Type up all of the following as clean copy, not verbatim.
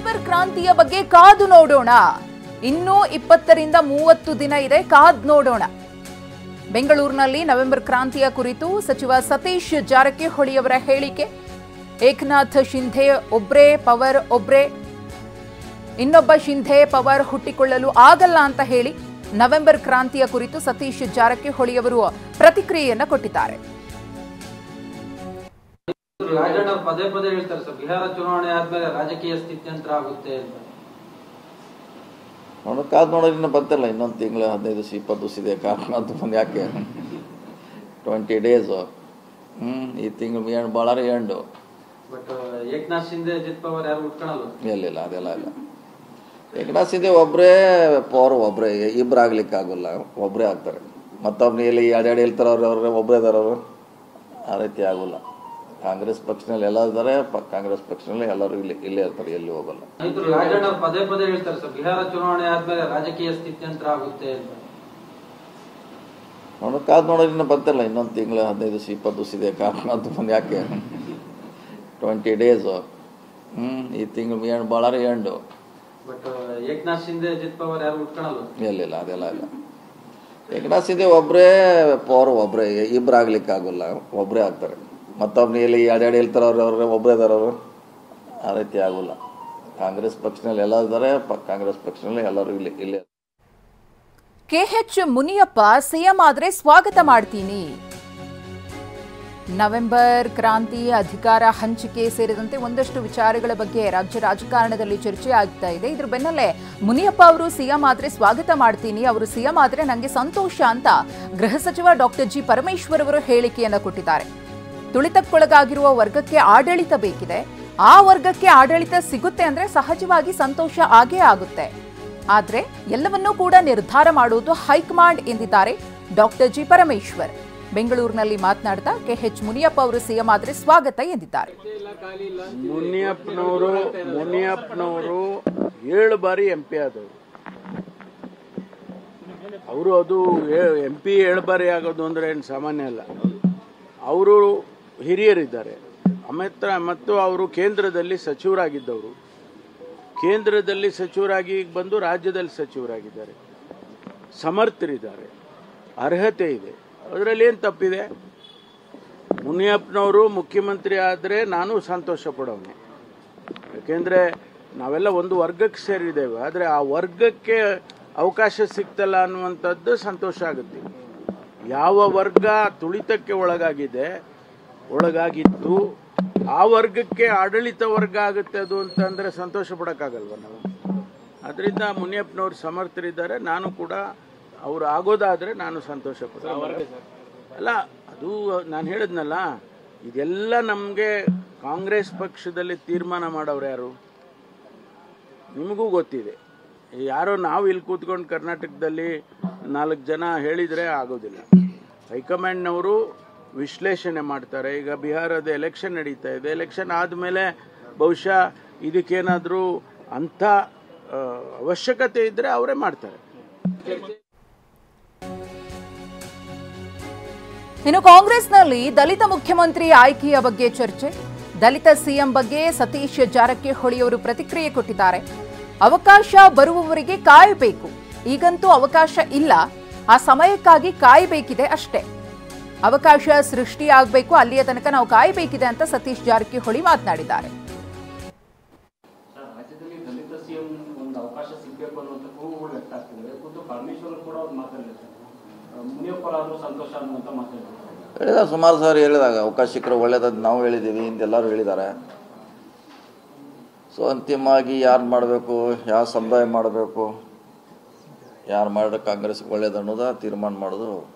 November ಕ್ರಾಂತಿಯ ಬಗ್ಗೆ ಕಾದು ನೋಡೋಣ. ಇನ್ನೂ 20ರಿಂದ 30 ದಿನ ಇದೆ, ಕಾದು ನೋಡೋಣ. ಬೆಂಗಳೂರಿನಲ್ಲಿ ನವೆಂಬರ್ ಕ್ರಾಂತಿಯ ಕುರಿತು ಸಚಿವ ಸತೀಶ್ ಜಾರಕಿಹೊಳಿ ಅವರ ಹೇಳಿಕೆ. ಏಕನಾಥ್ ಶಿಂಧೆ ಒಬ್ರೇ ಪವರ್ ಒಬ್ರೇ, ಇನ್ನೊಬ್ಬ ಶಿಂಧೆ ಪವರ್ ಹುಟ್ಟಿಕೊಳ್ಳಲು ಆಗಲ್ಲ ಅಂತ ಹೇಳಿ ನವೆಂಬರ್ ಕ್ರಾಂತಿಯ ಕುರಿತು ಸತೀಶ್ ಜಾರಕಿಹೊಳಿ ಅವರು ಪ್ರತಿಕ್ರಿಯೆಯನ್ನ ಕೊಟ್ಟಿದ್ದಾರೆ. ರಾಜಣ್ಣ ಪದೇ ಪದೇ ಹೇಳ್ತಾರೆ ಸರ್, ಬಿಹಾರ ಚುನಾವಣೆ ಆದ್ಮೇಲೆ ರಾಜಕೀಯ ಸ್ಥಿತ್ಯಂತರ ಆಗುತ್ತೆ ಅಂತ. ಕಾದು ನೋಡೋದ್ರಿಂದ ಬಂತಲ್ಲ, ಇನ್ನೊಂದು ತಿಂಗಳು 15 ದಿವಸ 20 ದಿವಸ ಇದೆ. ಕಾರಣ ಅಂತ ಬಂದು ಯಾಕೆ 20 ಡೇಸ್ ಈ ತಿಂಗಳು ಭಾಳ ಎಂಡು. ಬಟ್ ಏಕನಾಥ್ ಶಿಂಧೆ ಅಜಿತ್ ಪವಾರ್ ಯಾರು ಉಟ್ಕೊಳಲ್ಲ. ಇಲ್ಲ ಅದೆಲ್ಲ ಇಲ್ಲ. ಏಕನಾಥ್ ಶಿಂಧೆ ಒಬ್ಬರೇ ಪವರ್, ಒಬ್ಬರೇ ಇಬ್ಬರು ಆಗ್ಲಿಕ್ಕೆ ಆಗೋಲ್ಲ, ಒಬ್ಬರೇ ಆಗ್ತಾರೆ. ಮತ್ತೊಬ್ಬರು ಎಲ್ಲಿ ಎರಡು ಹೇಳ್ತಾರೆ ಅವ್ರು ಒಬ್ಬರೇ ಇದ್ದಾರೆ, ಅವರು ಆ ರೀತಿ ಆಗೋಲ್ಲ. ಕಾಂಗ್ರೆಸ್ ಪಕ್ಷದಲ್ಲಿ ಎಲ್ಲ ಇದ್ದಾರೆ, ಕಾಂಗ್ರೆಸ್ ಪಕ್ಷದಲ್ಲಿ ಎಲ್ಲರೂ ಇಲ್ಲೇ ಇರ್ತಾರೆ, ಎಲ್ಲಿ ಹೋಗಲ್ಲ. ರಾಜಣ್ಣ ಪದೇ ಪದೇ ಹೇಳ್ತಾರೆ ಸರ್, ಬಿಹಾರ ಚುನಾವಣೆ ಆದ್ಮೇಲೆ ರಾಜಕೀಯ ಸ್ಥಿತ್ಯಂತರ ಆಗುತ್ತೆ ಅಂತ. ಕಾದು ನೋಡೋದ್ರಿಂದ ಬಂತಲ್ಲ, ಇನ್ನೊಂದು ತಿಂಗಳು 15 ದಿವಸ 20 ದಿವಸ ಇದೆ. ಕಾರಣ ಅಂತ ಬಂದು ಯಾಕೆ 20 ಡೇಸ್ ಈ ತಿಂಗಳು ಭಾಳ ಎಂಡು. ಬಟ್ ಏಕನಾಥ್ ಶಿಂಧೆ ಅಜಿತ್ ಪವಾರ್ ಯಾರು ಉಟ್ಕೊಳಲ್ಲ. ಇಲ್ಲ ಅದೆಲ್ಲ ಇಲ್ಲ. ಏಕನಾಥ್ ಶಿಂಧೆ ಒಬ್ಬರೇ ಪವರ್, ಒಬ್ಬರೇ ಇಬ್ಬರು ಆಗ್ಲಿಕ್ಕೆ ಆಗೋಲ್ಲ, ಒಬ್ಬರೇ ಆಗ್ತಾರೆ. ಮತ್ತೊಬ್ಬರು ಎಲ್ಲಿ ಎರಡು ಹೇಳ್ತಾರೆ ಅವ್ರು ಒಬ್ಬರೇ ಇದ್ದಾರೆ, ಅವರು ಆ ರೀತಿ ಆಗೋಲ್ಲ. ಕಾಂಗ್ರೆಸ್ ಪಕ್ಷದಲ್ಲಿ ಎಲ್ಲ ಇದ್ದಾರೆ, ಕಾಂಗ್ರೆಸ್ ಪಕ್ಷದಲ್ಲಿ ಎಲ್ಲರೂ ಇಲ್ಲೇ. ಕೆಎಚ್ ಮುನಿಯಪ್ಪ ಸಿಎಂ ಆದ್ರೆ ಸ್ವಾಗತ ಮಾಡ್ತೀನಿ. ನವೆಂಬರ್ ಕ್ರಾಂತಿ, ಅಧಿಕಾರ ಹಂಚಿಕೆ ಸೇರಿದಂತೆ ಒಂದಷ್ಟು ವಿಚಾರಗಳ ಬಗ್ಗೆ ರಾಜ್ಯ ರಾಜಕಾರಣದಲ್ಲಿ ಚರ್ಚೆ ಆಗ್ತಾ ಇದೆ. ಇದ್ರ ಬೆನ್ನಲ್ಲೇ ಮುನಿಯಪ್ಪ ಅವರು ಸಿಎಂ ಆದ್ರೆ ಸ್ವಾಗತ ಮಾಡ್ತೀನಿ, ಅವರು ಸಿಎಂ ಆದ್ರೆ ನನಗೆ ಸಂತೋಷ ಅಂತ ಗೃಹ ಸಚಿವ ಡಾಕ್ಟರ್ ಜಿ ಪರಮೇಶ್ವರ್ ಅವರು ಹೇಳಿಕೆಯನ್ನು ಕೊಟ್ಟಿದ್ದಾರೆ. ತುಳಿತಕ್ಕೊಳಗಾಗಿರುವ ವರ್ಗಕ್ಕೆ ಆಡಳಿತ ಬೇಕಿದೆ, ಆ ವರ್ಗಕ್ಕೆ ಆಡಳಿತ ಸಿಗುತ್ತೆ ಅಂದ್ರೆ ಸಹಜವಾಗಿ ಸಂತೋಷ ಆಗೇ ಆಗುತ್ತೆ. ಆದ್ರೆ ಎಲ್ಲವನ್ನೂ ಕೂಡ ನಿರ್ಧಾರ ಮಾಡುವುದು ಹೈಕಮಾಂಡ್ ಎಂದಿದ್ದಾರೆ ಡಾಕ್ಟರ್ ಜಿ ಪರಮೇಶ್ವರ್. ಬೆಂಗಳೂರಿನಲ್ಲಿ ಮಾತನಾಡ್ತಾ ಕೆಎಚ್ ಮುನಿಯಪ್ಪ ಅವರು ಸಿಎಂ ಆದ್ರೆ ಸ್ವಾಗತ ಎಂದಿದ್ದಾರೆ. ಮುನಿಯಪ್ಪನವರು 7 ಬಾರಿ MP ಆದವರು. ಅವರು ಅದು MP 7 ಬಾರಿ ಆಗೋದು ಅಂದ್ರೆ ಏನು ಸಾಮಾನ್ಯ ಅಲ್ಲ. ಅವರು ಹಿರಿಯರಿದ್ದಾರೆ. ಮತ್ತು ಅವರು ಕೇಂದ್ರದಲ್ಲಿ ಸಚಿವರಾಗಿದ್ದವರು. ಕೇಂದ್ರದಲ್ಲಿ ಸಚಿವರಾಗಿ ಬಂದು ರಾಜ್ಯದಲ್ಲಿ ಸಚಿವರಾಗಿದ್ದಾರೆ. ಸಮರ್ಥರಿದ್ದಾರೆ, ಅರ್ಹತೆ ಇದೆ. ಅದರಲ್ಲಿ ಏನು ತಪ್ಪಿದೆ? ಮುನಿಯಪ್ಪನವರು ಮುಖ್ಯಮಂತ್ರಿ ಆದರೆ ನಾನು ಸಂತೋಷ ಪಡೋನು. ಯಾಕೆಂದರೆ ನಾವೆಲ್ಲ ಒಂದು ವರ್ಗಕ್ಕೆ ಸೇರಿದ್ದೇವೆ, ಆದರೆ ಆ ವರ್ಗಕ್ಕೆ ಅವಕಾಶ ಸಿಗ್ತಲ್ಲ ಅನ್ನುವಂಥದ್ದು ಸಂತೋಷ ಆಗುತ್ತೆ. ಯಾವ ವರ್ಗ ತುಳಿತಕ್ಕೆ ಒಳಗಾಗಿತ್ತು ಆ ವರ್ಗಕ್ಕೆ ಆಡಳಿತ ವರ್ಗ ಆಗುತ್ತೆ ಅದು ಅಂತಂದರೆ ಸಂತೋಷ ಪಡೋಕ್ಕಾಗಲ್ವ ನಾವು? ಅದರಿಂದ ಮುನಿಯಪ್ಪನವರು ಸಮರ್ಥರಿದ್ದಾರೆ. ನಾನು ಕೂಡ ಅವರು ಆಗೋದಾದರೆ ನಾನು ಸಂತೋಷ ಪಡ್ತೀನಿ. ಅಲ್ಲ, ಅದು ನಾನು ಹೇಳಿದ್ನಲ್ಲ, ಇದೆಲ್ಲ ನಮಗೆ ಕಾಂಗ್ರೆಸ್ ಪಕ್ಷದಲ್ಲಿ ತೀರ್ಮಾನ ಮಾಡೋರು ಯಾರು ನಿಮಗೂ ಗೊತ್ತಿದೆ. ಯಾರೋ ನಾವು ಇಲ್ಲಿ ಕೂತ್ಕೊಂಡು ಕರ್ನಾಟಕದಲ್ಲಿ 4 ಜನ ಹೇಳಿದರೆ ಆಗೋದಿಲ್ಲ. ಹೈಕಮಾಂಡ್ನವರು ವಿಶ್ಲೇಷಣೆ ಮಾಡ್ತಾರೆ. ಈಗ ಬಿಹಾರದ ಎಲೆಕ್ಷನ್ ನಡೀತಾ ಇದೆ. ಎಲೆಕ್ಷನ್ ಆದಮೇಲೆ ಬಹುಶಃ ಇದಕ್ಕೇನಾದರೂ ಅಂಥ ಅವಶ್ಯಕತೆ ಇದ್ದರೆ ಅವರೇ ಮಾಡ್ತಾರೆ. ಇನ್ನು ಕಾಂಗ್ರೆಸ್ನಲ್ಲಿ ದಲಿತ ಮುಖ್ಯಮಂತ್ರಿ ಆಯ್ಕೆಯ ಬಗ್ಗೆ ಚರ್ಚೆ. ದಲಿತ ಸಿಎಂ ಬಗ್ಗೆ ಸತೀಶ್ ಜಾರಕಿಹೊಳಿ ಅವರು ಪ್ರತಿಕ್ರಿಯೆ ಕೊಟ್ಟಿದ್ದಾರೆ. ಅವಕಾಶ ಬರುವವರಿಗೆ ಕಾಯಬೇಕು, ಈಗಂತೂ ಅವಕಾಶ ಇಲ್ಲ, ಆ ಸಮಯಕ್ಕಾಗಿ ಕಾಯಬೇಕಿದೆ ಅಷ್ಟೇ. ಅವಕಾಶ ಸೃಷ್ಟಿಯಾಗಬೇಕು, ಅಲ್ಲಿಯ ತನಕ ನಾವು ಕಾಯಬೇಕಿದೆ ಅಂತ ಸತೀಶ್ ಜಾರಕಿಹೊಳಿ ಮಾತನಾಡಿದ್ದಾರೆ. ರಾಜ್ಯದಲ್ಲಿ ದಲಿತ ಸಿಎಂ ಒಂದು ಅವಕಾಶ ಸಿಗಬೇಕು ಅನ್ನುವಂಥ ಕೂಗುಗಳು ವ್ಯಕ್ತ ಆಗ್ತಿದೆ. ಖುದ್ದು ಪರಮೇಶ್ವರ್ ಕೂಡ ಅವ್ರು ಮಾತಾಡಿದ್ದಾರೆ. ಮುನಿಯಪ್ಪರಾದರೂ ಸಂತೋಷ ಅನ್ನುವಂಥ ಮಾತಾಡಿದ್ದಾರೆ. ಸುಮಾರು ಸಾರಿ ಹೇಳಿದಾಗ ಅವಕಾಶ ಸಿಕ್ಕರೆ ಒಳ್ಳೇದಂತ ನಾವು ಹೇಳಿದ್ದೀವಿ, ಇಂದೆಲ್ಲರೂ ಹೇಳಿದ್ದಾರೆ. ಸೊ ಅಂತಿಮವಾಗಿ ಯಾರು ಮಾಡಬೇಕು, ಯಾವ ಸಮುದಾಯ ಮಾಡಬೇಕು, ಯಾರು ಮಾಡಿದ್ರೆ ಕಾಂಗ್ರೆಸ್ಗೆ ಒಳ್ಳೇದು ಅನ್ನೋದು ತೀರ್ಮಾನ ಮಾಡೋದು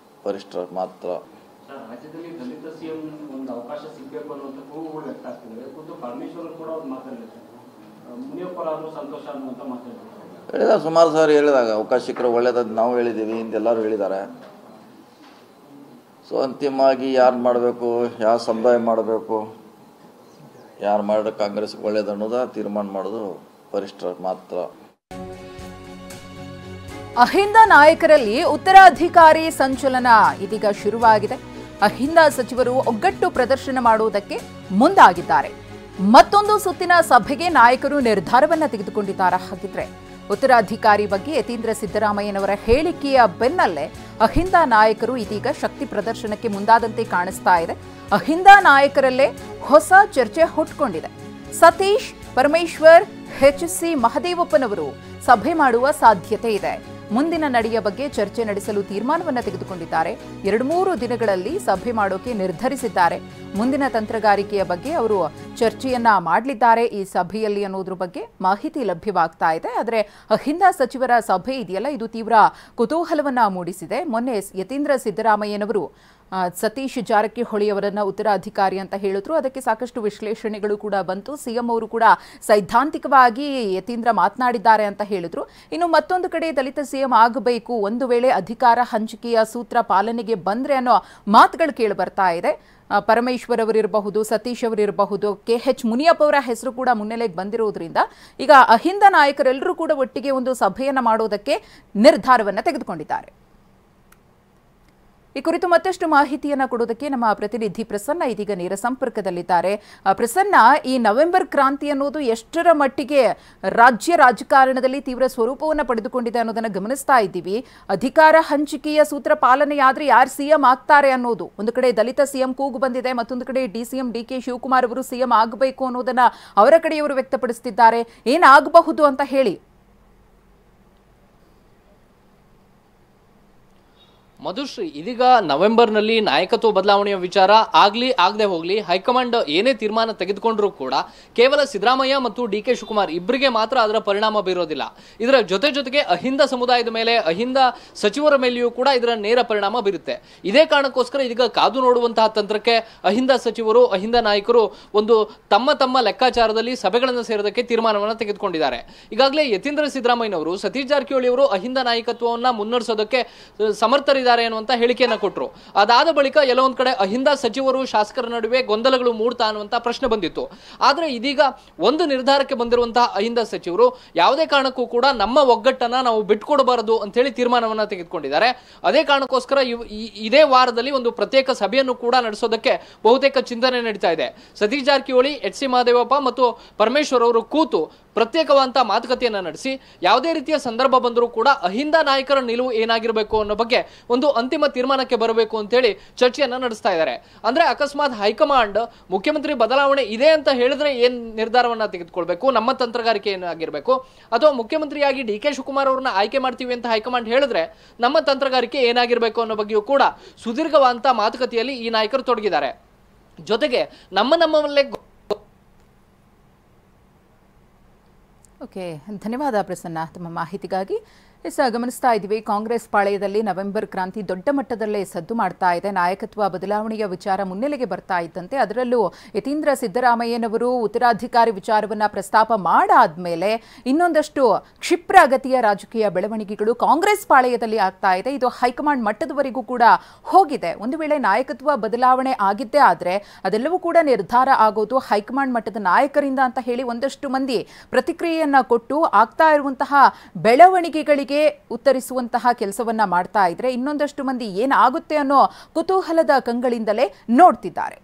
ವರಿಷ್ಠರು ಮಾತ್ರ. ರಾಜ್ಯದಲ್ಲಿ ದಲಿತ ಸಿಎಂ ಒಂದು ಅವಕಾಶ ಸಿಗಬೇಕು ಅನ್ನುವಂಥ ಕೂಗುಗಳು ವ್ಯಕ್ತ ಆಗ್ತಿದೆ. ಖುದ್ದು ಪರಮೇಶ್ವರ್ ಕೂಡ ಅವ್ರು ಮಾತಾಡಿದ್ದಾರೆ. ಮುನಿಯಪ್ಪರಾದರೂ ಸಂತೋಷ ಅನ್ನುವಂಥ ಮಾತಾಡಿದ್ದಾರೆ. ಸುಮಾರು ಸಾರಿ ಹೇಳಿದಾಗ ಅವಕಾಶ ಸಿಕ್ಕರೆ ಒಳ್ಳೇದಂತ ನಾವು ಹೇಳಿದ್ದೀವಿ, ಇಂದೆಲ್ಲರೂ ಹೇಳಿದ್ದಾರೆ. ಸೊ ಅಂತಿಮವಾಗಿ ಯಾರು ಮಾಡಬೇಕು, ಯಾವ ಸಮುದಾಯ ಮಾಡಬೇಕು, ಯಾರು ಮಾಡಿದ್ರೆ ಕಾಂಗ್ರೆಸ್ಗೆ ಒಳ್ಳೇದು ಅನ್ನೋದು ತೀರ್ಮಾನ ಮಾಡೋದು ವರಿಷ್ಠರು ಮಾತ್ರ. ಅಹಿಂದ ನಾಯಕರಲ್ಲಿ ಉತ್ತರಾಧಿಕಾರಿ ಸಂಚಲನ ಇದೀಗ ಶುರುವಾಗಿದೆ. ಅಹಿಂದ ಸಚಿವರು ಒಗ್ಗಟ್ಟು ಪ್ರದರ್ಶನ ಮಾಡುವುದಕ್ಕೆ ಮುಂದಾಗಿದ್ದಾರೆ. ಮತ್ತೊಂದು ಸುತ್ತಿನ ಸಭೆಗೆ ನಾಯಕರು ನಿರ್ಧಾರವನ್ನ ತೆಗೆದುಕೊಂಡಿದ್ದಾರೆ. ಹಾಗಿದ್ರೆ ಉತ್ತರಾಧಿಕಾರಿ ಬಗ್ಗೆ ಯತೀಂದ್ರ ಸಿದ್ದರಾಮಯ್ಯನವರ ಹೇಳಿಕೆಯ ಬೆನ್ನಲ್ಲೇ ಅಹಿಂದ ನಾಯಕರು ಇದೀಗ ಶಕ್ತಿ ಪ್ರದರ್ಶನಕ್ಕೆ ಮುಂದಾದಂತೆ ಕಾಣಿಸ್ತಾ ಇದೆ. ಅಹಿಂದ ನಾಯಕರಲ್ಲೇ ಹೊಸ ಚರ್ಚೆ ಹುಟ್ಟುಕೊಂಡಿದೆ. ಸತೀಶ್, ಪರಮೇಶ್ವರ್, ಎಚ್.ಸಿ. ಮಹದೇವಪ್ಪನವರು ಸಭೆ ಮಾಡುವ ಸಾಧ್ಯತೆ ಇದೆ. ಮುಂದಿನ ನಡೆಯ ಬಗ್ಗೆ ಚರ್ಚೆ ನಡೆಸಲು ತೀರ್ಮಾನವನ್ನ ತೆಗೆದುಕೊಂಡಿದ್ದಾರೆ. 2-3 ದಿನಗಳಲ್ಲಿ ಸಭೆ ಮಾಡೋಕೆ ನಿರ್ಧರಿಸಿದ್ದಾರೆ. ಮುಂದಿನ ತಂತ್ರಗಾರಿಕೆಯ ಬಗ್ಗೆ ಅವರು ಚರ್ಚೆಯನ್ನ ಮಾಡಲಿದ್ದಾರೆ ಈ ಸಭೆಯಲ್ಲಿ ಅನ್ನೋದ್ರ ಬಗ್ಗೆ ಮಾಹಿತಿ ಲಭ್ಯವಾಗ್ತಾ ಇದೆ. ಆದರೆ ಅಹಿಂದ ಸಚಿವರ ಸಭೆ ಇದೆಯಲ್ಲ, ಇದು ತೀವ್ರ ಕುತೂಹಲವನ್ನ ಮೂಡಿಸಿದೆ. ಮೊನ್ನೆ ಯತೀಂದ್ರ ಸಿದ್ದರಾಮಯ್ಯನವರು ಸತೀಶ್ ಜಾರಕಿಹೊಳಿ ಅವರನ್ನ ಉತ್ತರಾಧಿಕಾರಿ ಅಂತ ಹೇಳಿದ್ರು. ಅದಕ್ಕೆ ಸಾಕಷ್ಟು ವಿಶ್ಲೇಷಣೆಗಳು ಕೂಡ ಬಂತು. ಸಿಎಂ ಅವರು ಕೂಡ ಸೈದ್ಧಾಂತಿಕವಾಗಿ ಯತೀಂದ್ರ ಮಾತನಾಡಿದ್ದಾರೆ ಅಂತ ಹೇಳಿದ್ರು. ಇನ್ನು ಮತ್ತೊಂದು ಕಡೆ ದಲಿತ ಸಿಎಂ ಆಗಬೇಕು, ಒಂದು ವೇಳೆ ಅಧಿಕಾರ ಹಂಚಿಕೆಯ ಸೂತ್ರ ಪಾಲನೆಗೆ ಬಂದ್ರೆ ಅನ್ನೋ ಮಾತುಗಳು ಕೇಳಿ ಬರ್ತಾ ಇದೆ. ಪರಮೇಶ್ವರ್ ಅವರಿರಬಹುದು, ಸತೀಶ್ ಅವರಿರಬಹುದು, KH ಮುನಿಯಪ್ಪ ಅವರ ಹೆಸರು ಕೂಡ ಮುನ್ನೆಲೆಗೆ ಬಂದಿರೋದ್ರಿಂದ ಈಗ ಅಹಿಂದ ನಾಯಕರೆಲ್ಲರೂ ಕೂಡ ಒಟ್ಟಿಗೆ ಒಂದು ಸಭೆಯನ್ನ ಮಾಡೋದಕ್ಕೆ ನಿರ್ಧಾರವನ್ನ ತೆಗೆದುಕೊಂಡಿದ್ದಾರೆ. ಈ ಕುರಿತು ಮತ್ತಷ್ಟು ಮಾಹಿತಿಯನ್ನ ಕೊಡೋದಕ್ಕೆ ನಮ್ಮ ಪ್ರತಿನಿಧಿ ಪ್ರಸನ್ನ ಇದೀಗ ನೇರ ಸಂಪರ್ಕದಲ್ಲಿದ್ದಾರೆ. ಪ್ರಸನ್ನ, ಈ ನವೆಂಬರ್ ಕ್ರಾಂತಿ ಅನ್ನೋದು ಎಷ್ಟರ ಮಟ್ಟಿಗೆ ರಾಜ್ಯ ರಾಜಕಾರಣದಲ್ಲಿ ತೀವ್ರ ಸ್ವರೂಪವನ್ನು ಪಡೆದುಕೊಂಡಿದೆ ಅನ್ನೋದನ್ನ ಗಮನಿಸ್ತಾ ಇದ್ದೀವಿ. ಅಧಿಕಾರ ಹಂಚಿಕೆಯ ಸೂತ್ರ ಪಾಲನೆಯಾದ್ರೆ ಯಾರು ಸಿಎಂ ಆಗ್ತಾರೆ ಅನ್ನೋದು ಒಂದು ಕಡೆ ದಲಿತ ಸಿಎಂ ಕೂಗು ಬಂದಿದೆ, ಮತ್ತೊಂದು ಕಡೆ DCM DK ಶಿವಕುಮಾರ್ ಅವರು ಸಿಎಂ ಆಗಬೇಕು ಅನ್ನೋದನ್ನ ಅವರ ಕಡೆಯವರು ವ್ಯಕ್ತಪಡಿಸುತ್ತಿದ್ದಾರೆ. ಏನಾಗಬಹುದು ಅಂತ ಹೇಳಿ. ಮಧುಶ್ರೀ, ಇದೀಗ ನವೆಂಬರ್ನಲ್ಲಿ ನಾಯಕತ್ವ ಬದಲಾವಣೆಯ ವಿಚಾರ ಆಗದೆ ಹೋಗ್ಲಿ, ಹೈಕಮಾಂಡ್ ಏನೇ ತೀರ್ಮಾನ ತೆಗೆದುಕೊಂಡ್ರೂ ಕೂಡ ಕೇವಲ ಸಿದ್ದರಾಮಯ್ಯ ಮತ್ತು DK ಶಿವಕುಮಾರ್ ಇಬ್ಬರಿಗೆ ಮಾತ್ರ ಅದರ ಪರಿಣಾಮ ಬೀರೋದಿಲ್ಲ. ಇದರ ಜೊತೆಗೆ ಅಹಿಂದ ಸಮುದಾಯದ ಮೇಲೆ, ಅಹಿಂದ ಸಚಿವರ ಮೇಲೆಯೂ ಕೂಡ ಇದರ ನೇರ ಪರಿಣಾಮ ಬೀರುತ್ತೆ. ಇದೇ ಕಾರಣಕ್ಕೋಸ್ಕರ ಇದೀಗ ಕಾದು ನೋಡುವಂತಹ ತಂತ್ರಕ್ಕೆ ಅಹಿಂದ ಸಚಿವರು, ಅಹಿಂದ ನಾಯಕರು ಒಂದು ತಮ್ಮ ಲೆಕ್ಕಾಚಾರದಲ್ಲಿ ಸಭೆಗಳನ್ನು ಸೇರೋದಕ್ಕೆ ತೀರ್ಮಾನವನ್ನು ತೆಗೆದುಕೊಂಡಿದ್ದಾರೆ. ಈಗಾಗಲೇ ಯತೀಂದ್ರ ಸಿದ್ದರಾಮಯ್ಯನವರು ಸತೀಶ್ ಜಾರಕಿಹೊಳಿ ಅವರು ಅಹಿಂದ ನಾಯಕತ್ವವನ್ನ ಮುನ್ನಡೆಸೋದಕ್ಕೆ ಸಮರ್ಥರಿದ್ದಾರೆ ಅನ್ನುವಂತ ಹೇಳಿಕೆಯನ್ನ ಕೊಟ್ಟರು. ಅದಾದ ಬಳಿಕ ಎಲ್ಲೋ ಒಂದ್ ಕಡೆ ಅಹಿಂದ ಸಚಿವರು, ಶಾಸಕರ ನಡುವೆ ಗೊಂದಲಗಳು ಮೂಡ್ತಾ ಅನ್ನುವಂತ ಪ್ರಶ್ನೆ ಬಂದಿತ್ತು. ಆದ್ರೆ ಇದೀಗ ಒಂದು ನಿರ್ಧಾರಕ್ಕೆ ಬಂದಿರುವಂತಹ ಅಹಿಂದ ಸಚಿವರು ಯಾವುದೇ ಕಾರಣಕ್ಕೂ ಕೂಡ ನಮ್ಮ ಒಗ್ಗಟ್ಟನ್ನ ನಾವು ಬಿಟ್ಕೊಡಬಾರದು ಅಂತ ಹೇಳಿ ತೀರ್ಮಾನವನ್ನ ತೆಗೆದುಕೊಂಡಿದ್ದಾರೆ. ಅದೇ ಕಾರಣಕ್ಕೋಸ್ಕರ ಇದೇ ವಾರದಲ್ಲಿ ಒಂದು ಪ್ರತ್ಯೇಕ ಸಭೆಯನ್ನು ಕೂಡ ನಡೆಸೋದಕ್ಕೆ ಬಹುತೇಕ ಚಿಂತನೆ ನಡೀತಾ ಇದೆ. ಸತೀಶ್ ಜಾರಕಿಹೊಳಿ, H.C. ಮಹದೇವಪ್ಪ ಮತ್ತು ಪರಮೇಶ್ವರ್ ಅವರು ಕೂತು ಪ್ರತ್ಯೇಕವಾದಂತಹ ಮಾತುಕತೆಯನ್ನ ನಡೆಸಿ ಯಾವುದೇ ರೀತಿಯ ಸಂದರ್ಭ ಬಂದರೂ ಕೂಡ ಅಹಿಂದ ನಾಯಕರ ನಿಲುವು ಏನಾಗಿರಬೇಕು ಅನ್ನೋ ಬಗ್ಗೆ ಒಂದು ಅಂತಿಮ ತೀರ್ಮಾನಕ್ಕೆ ಬರಬೇಕು ಅಂತ ಹೇಳಿ ಚರ್ಚೆಯನ್ನ ನಡೆಸ್ತಾ ಇದ್ದಾರೆ. ಅಂದ್ರೆ ಅಕಸ್ಮಾತ್ ಹೈಕಮಾಂಡ್ ಮುಖ್ಯಮಂತ್ರಿ ಬದಲಾವಣೆ ಇದೆ ಅಂತ ಹೇಳಿದ್ರೆ ಏನ್ ನಿರ್ಧಾರವನ್ನ ತೆಗೆದುಕೊಳ್ಬೇಕು, ನಮ್ಮ ತಂತ್ರಗಾರಿಕೆ ಏನಾಗಿರ್ಬೇಕು, ಅಥವಾ ಮುಖ್ಯಮಂತ್ರಿಯಾಗಿ DK ಶಿವಕುಮಾರ್ ಅವ್ರನ್ನ ಆಯ್ಕೆ ಮಾಡ್ತೀವಿ ಅಂತ ಹೈಕಮಾಂಡ್ ಹೇಳಿದ್ರೆ ನಮ್ಮ ತಂತ್ರಗಾರಿಕೆ ಏನಾಗಿರ್ಬೇಕು ಅನ್ನೋ ಬಗ್ಗೆಯೂ ಕೂಡ ಸುದೀರ್ಘವಾದಂತಹ ಮಾತುಕತೆಯಲ್ಲಿ ಈ ನಾಯಕರು ತೊಡಗಿದ್ದಾರೆ. ಜೊತೆಗೆ ನಮ್ಮಲ್ಲೇ ಓಕೆ, ಧನ್ಯವಾದ ಪ್ರಸನ್ನ ತಮ್ಮ ಮಾಹಿತಿಗಾಗಿ. ಗಮನಿಸ್ತಾ ಇದ್ದೀವಿ, ಕಾಂಗ್ರೆಸ್ ಪಾಳೆಯದಲ್ಲಿ ನವೆಂಬರ್ ಕ್ರಾಂತಿ ದೊಡ್ಡ ಮಟ್ಟದಲ್ಲೇ ಸದ್ದು ಮಾಡ್ತಾ ಇದೆ. ನಾಯಕತ್ವ ಬದಲಾವಣೆಯ ವಿಚಾರ ಮುನ್ನೆಲೆಗೆ ಬರ್ತಾ ಇದ್ದಂತೆ ಅದರಲ್ಲೂ ಯತೀಂದ್ರ ಸಿದ್ದರಾಮಯ್ಯನವರು ಉತ್ತರಾಧಿಕಾರಿ ವಿಚಾರವನ್ನ ಪ್ರಸ್ತಾಪ ಮಾಡಾದ್ಮೇಲೆ ಇನ್ನೊಂದಷ್ಟು ಕ್ಷಿಪ್ರಗತಿಯ ರಾಜಕೀಯ ಬೆಳವಣಿಗೆಗಳು ಕಾಂಗ್ರೆಸ್ ಪಾಳೆಯದಲ್ಲಿ ಆಗ್ತಾ ಇದೆ. ಇದು ಹೈಕಮಾಂಡ್ ಮಟ್ಟದವರೆಗೂ ಕೂಡ ಹೋಗಿದೆ. ಒಂದು ವೇಳೆ ನಾಯಕತ್ವ ಬದಲಾವಣೆ ಆಗಿದ್ದೇ ಆದ್ರೆ ಅದೆಲ್ಲವೂ ಕೂಡ ನಿರ್ಧಾರ ಆಗೋದು ಹೈಕಮಾಂಡ್ ಮಟ್ಟದ ನಾಯಕರಿಂದ ಅಂತ ಹೇಳಿ ಒಂದಷ್ಟು ಮಂದಿ ಪ್ರತಿಕ್ರಿಯೆಯನ್ನ ಕೊಟ್ಟು ಆಗ್ತಾ ಇರುವಂತಹ ಬೆಳವಣಿಗೆಗಳಿಗೆ ಉತ್ತರಿಸುವಂತಹ ಕೆಲಸವನ್ನ ಮಾಡ್ತಾ ಇದ್ರೆ ಇನ್ನೊಂದಷ್ಟು ಮಂದಿ ಏನಾಗುತ್ತೆ ಅನ್ನೋ ಕುತೂಹಲದ ಕಂಗಳಿಂದಲೇ ನೋಡ್ತಿದ್ದಾರೆ.